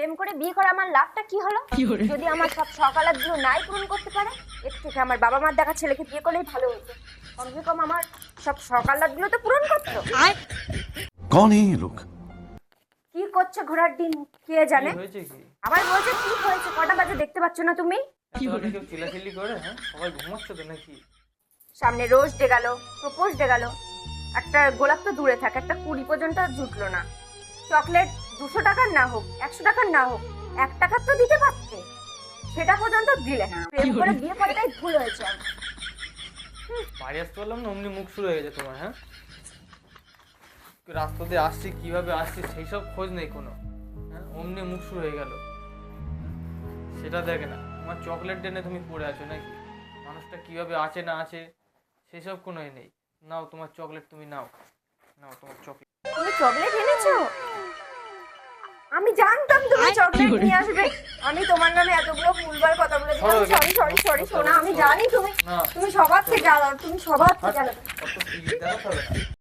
প্রেম করে বিয়ে করা আমার লাভটা কি হলো? যদি আমার সব সকালাতগুলো নাই পূরণ করতে পারে, এর থেকে আমার বাবা মার দেখা ছেলেকে বিয়ে করলেই ভালো হতো। কমসে কম আমার সব সকালাতগুলো তো পূরণ করতো। कौन है ये लोग? কি করছে ঘোড়ার ডিম কে জানে? হয়েছে কি? আবার বলছে কি হয়েছে, কটা বাজে দেখতে পাচ্ছ না তুমি? কেউ চিল্লাচিল্লি করে, হ্যাঁ? সবাই ঘুমাচ্ছে তো নাকি? সামনে রোজ ডে গেল, প্রপোজ ডে গেল, একটা গোলাপ তো দূরে থাক, একটা কুড়ি পর্যন্ত জুটলো না। চকলেট 200 টাকার না হোক, 100 টাকার না হোক, 1 টাকার তো দিতে পারতে, সেটা পর্যন্ত দিলে না। প্রেম করে বিয়ে করাটাই ভুল হয়েছে আমার। বাড়ি আসতে পারলাম না, অমনি মুখ শুরু হয়ে গেছে তোমার, হ্যাঁ? রাস্তা দিয়ে আসছি, কিভাবে আসছি সেই সব খোঁজ নেই কোনো, হ্যাঁ? অমনি মুখ শুরু হয়ে গেল, সেটা দেখে না। তোমার চকলেট টেনে তুমি পড়ে আছো নাকি? মানুষটা কিভাবে আছে না আছে সেসব কোনো নেই। নাও তোমার চকলেট, তুমি নাও, নাও তোমার চকলেট। তুমি চকলেট এনেছো? আমি জানতাম তুমি চকলেট নিয়ে আসবে। আমি তোমার নামে এতগুলো ভুলবার কথা বলে দিলাম। সরি সরি সরি সোনা, আমি জানি তুমি না। তুমি সবার থেকে আলাদা, তুমি সবার থেকে আলাদা। অত দেখাতে হবে না।